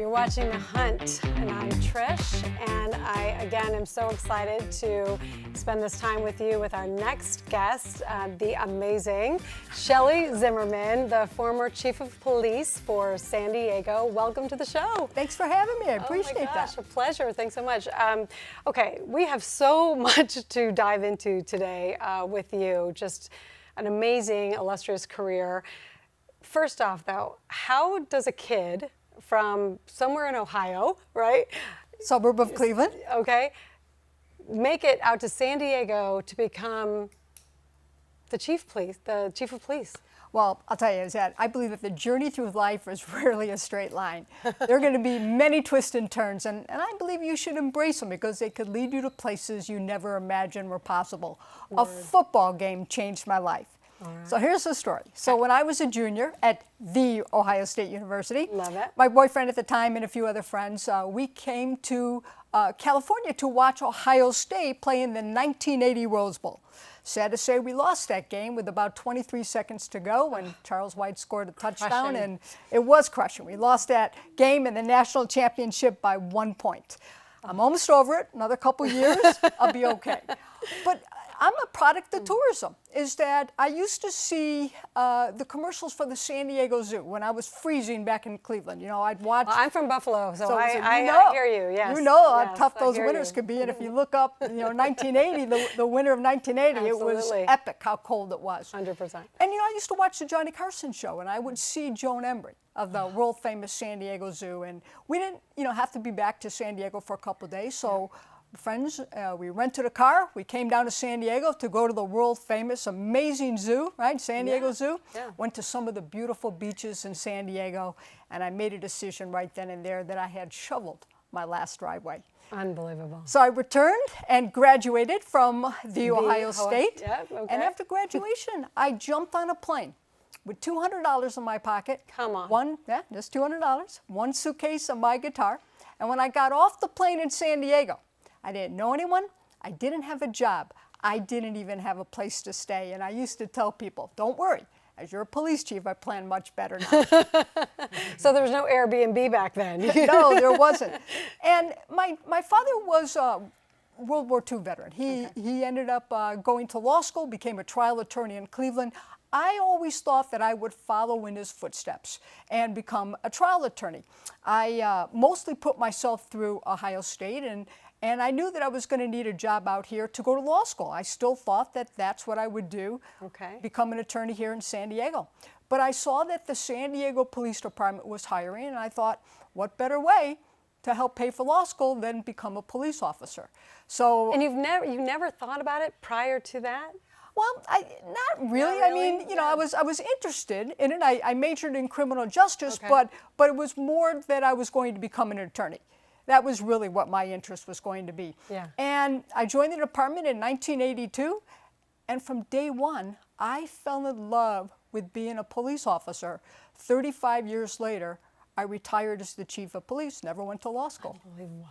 You're watching The Hunt, and I'm Trish, and I, again, am so excited to spend this time with you with our next guest, the amazing Shelley Zimmerman, the former Chief of Police for San Diego. Welcome to the show. Thanks for having me. I appreciate that. Oh my gosh, that. a pleasure. Thanks so much. Okay, we have so much to dive into today with you. Just an amazing, illustrious career. First off, though, how does a kid from somewhere in Ohio, right? Suburb of Cleveland. Okay. Make it out to San Diego to become the chief of police. Well, I'll tell you, is that I believe that the journey through life is rarely a straight line. There are going to be many twists and turns, and I believe you should embrace them because they could lead you to places you never imagined were possible. A football game changed my life. Right. So here's the story. So when I was a junior at the Ohio State University, love it. My boyfriend at the time and a few other friends, we came to California to watch Ohio State play in the 1980 Rose Bowl. Sad to say we lost that game with about 23 seconds to go when Charles White scored a touchdown, and it was crushing. We lost that game in the national championship by 1 point. I'm almost over it. Another couple years, I'll be okay. But I'm a product of tourism, is that I used to see the commercials for the San Diego Zoo when I was freezing back in Cleveland. You know, I'd watch. Well, I'm from Buffalo, so I hear you, yes. You know how tough those winters could be, and if you look up, 1980, the winter of 1980, Absolutely. It was epic how cold it was. 100%. And, I used to watch the Johnny Carson show, and I would see Joan Embry of the world-famous San Diego Zoo, and we didn't, have to be back to San Diego for a couple of days, so friends, we rented a car. We came down to San Diego to go to the world-famous, amazing zoo, right? San Diego Zoo. Yeah. Went to some of the beautiful beaches in San Diego, and I made a decision right then and there that I had shoveled my last driveway. Unbelievable. So I returned and graduated from the Ohio State. Yep, okay. And after graduation, I jumped on a plane with $200 in my pocket. Come on. Just $200. One suitcase of my guitar. And when I got off the plane in San Diego, I didn't know anyone. I didn't have a job. I didn't even have a place to stay. And I used to tell people, don't worry. As you're a police chief, I plan much better now. So there was no Airbnb back then? No, there wasn't. And my father was a World War II veteran. He ended up going to law school, became a trial attorney in Cleveland. I always thought that I would follow in his footsteps and become a trial attorney. I mostly put myself through Ohio State, and I knew that I was going to need a job out here to go to law school. I still thought that that's what I would do, become an attorney here in San Diego. But I saw that the San Diego Police Department was hiring, and I thought, what better way to help pay for law school than become a police officer? So. And you never thought about it prior to that? Well, not really. I mean, I was interested in it. I majored in criminal justice, but it was more that I was going to become an attorney. That was really what my interest was going to be. Yeah. And I joined the department in 1982, and from day one, I fell in love with being a police officer. 35 years later, I retired as the chief of police, never went to law school. Unbelievable.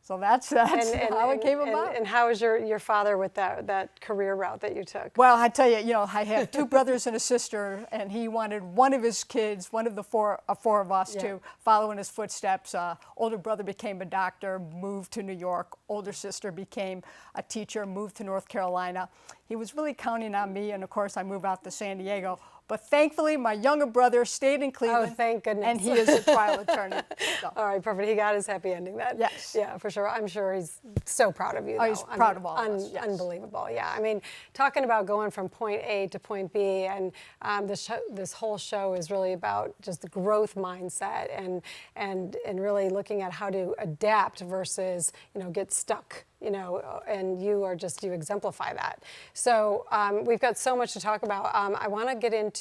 So that's how it came about. And how was your father with that career route that you took? Well, I tell you, I had two brothers and a sister, and he wanted one of his kids, one of the four of us, to follow in his footsteps. Older brother became a doctor, moved to New York. Older sister became a teacher, moved to North Carolina. He was really counting on me, and of course, I moved out to San Diego. But thankfully, my younger brother stayed in Cleveland. Oh, thank goodness. And he is a trial attorney. So. All right, perfect. He got his happy ending then. Yes. Yeah, for sure. I'm sure he's so proud of you. Oh, he's proud of all of us. Yes. Unbelievable. Yeah. I mean, talking about going from point A to point B, and this whole show is really about just the growth mindset and really looking at how to adapt versus get stuck. And you exemplify that. So we've got so much to talk about. I want to get into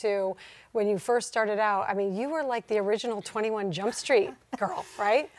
when you first started out. I mean, you were like the original 21 Jump Street girl, right?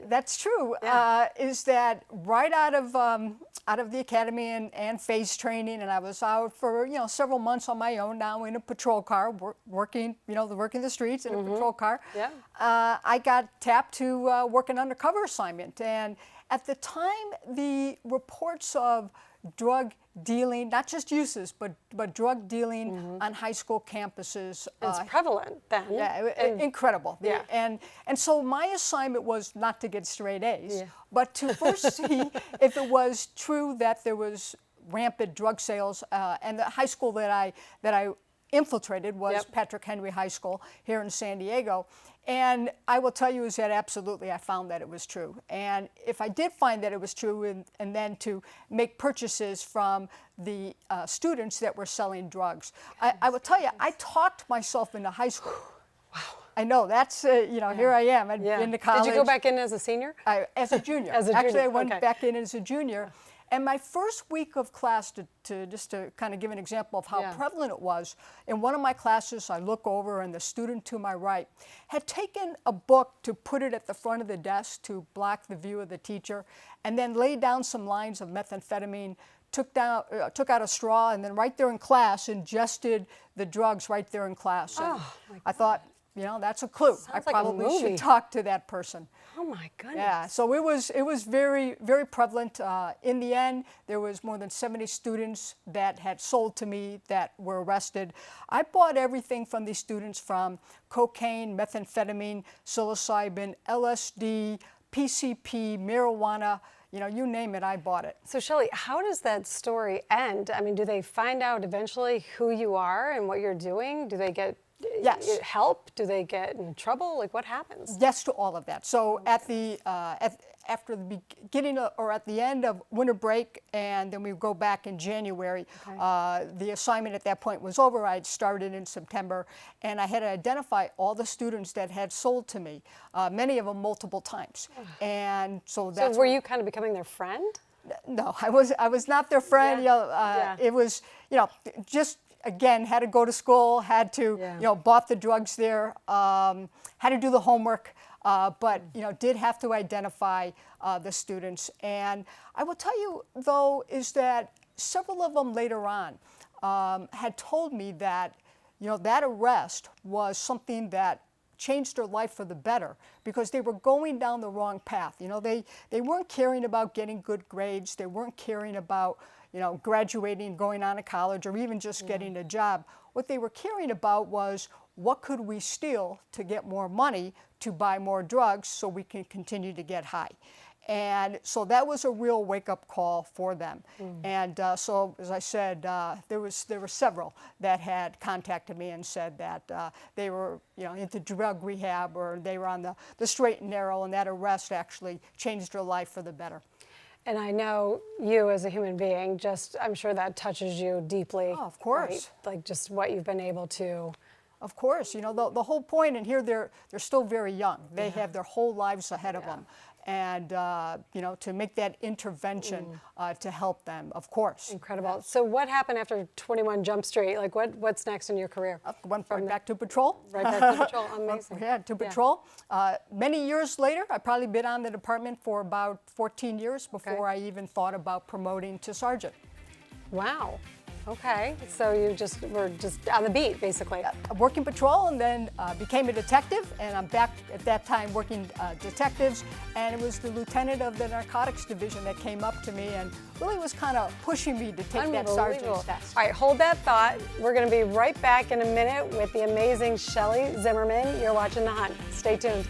That's true. Yeah. Is that right out of the academy and phase training, and I was out for several months on my own now in a patrol car, working the streets in a patrol car. Yeah. I got tapped to work an undercover assignment, and at the time, the reports of drug dealing, not just uses, but drug dealing on high school campuses. It's prevalent then. Yeah, incredible. Yeah. And so my assignment was not to get straight A's, but to first see if it was true that there was rampant drug sales. And the high school that I infiltrated was Patrick Henry High School here in San Diego. And I will tell you is that absolutely I found that it was true. And if I did find that it was true, and then to make purchases from the students that were selling drugs, I will tell you, I talked myself into high school. Wow. I know, that's, here I am in the college. Did you go back in as a senior? As a junior. As a junior. Actually, I went back in as a junior. And my first week of class, just to kind of give an example of how prevalent it was, in one of my classes, I look over and the student to my right had taken a book to put it at the front of the desk to block the view of the teacher, and then laid down some lines of methamphetamine, took out a straw, and then right there in class ingested the drugs right there in class. And I thought, that's a clue. I probably should talk to that person. Oh my goodness. Yeah, so it was very, very prevalent. In the end, there was more than 70 students that had sold to me that were arrested. I bought everything from these students, from cocaine, methamphetamine, psilocybin, LSD, PCP, marijuana, you name it, I bought it. So Shelley, how does that story end? I mean, do they find out eventually who you are and what you're doing? Do they get help? Do they get in trouble? Like, what happens? Yes to all of that. So after the beginning or at the end of winter break, and then we go back in January, the assignment at that point was over. I had started in September, and I had to identify all the students that had sold to me, many of them multiple times. And so that's. So were you kind of becoming their friend? No, I was not their friend. It was, just. Again, had to go to school, had to, bought the drugs there, had to do the homework, but, did have to identify the students. And I will tell you, though, is that several of them later on had told me that, that arrest was something that changed their life for the better, because they were going down the wrong path. They weren't caring about getting good grades. They weren't caring about graduating, going on to college, or even just getting a job. What they were caring about was, what could we steal to get more money to buy more drugs so we can continue to get high? And so that was a real wake-up call for them. And so, as I said, there were several that had contacted me and said that they were into drug rehab, or they were on the straight and narrow, and that arrest actually changed their life for the better. And I know you as a human being, I'm sure that touches you deeply. Oh, of course. Right? Like, just what you've been able to. Of course, the whole point, and here they're still very young. They have their whole lives ahead of them. And, to make that intervention to help them, of course. Incredible. So what happened after 21 Jump Street? Like, what's next in your career? Went back to patrol. Right back to patrol. Amazing. To patrol. Many years later, I've probably been on the department for about 14 years before I even thought about promoting to sergeant. Wow. Okay, so you were just on the beat, basically. Working patrol, and then became a detective, and I'm back at that time working detectives, and it was the lieutenant of the narcotics division that came up to me and really was kind of pushing me to take that sergeant's test. All right, hold that thought. We're going to be right back in a minute with the amazing Shelley Zimmerman. You're watching The Hunt. Stay tuned.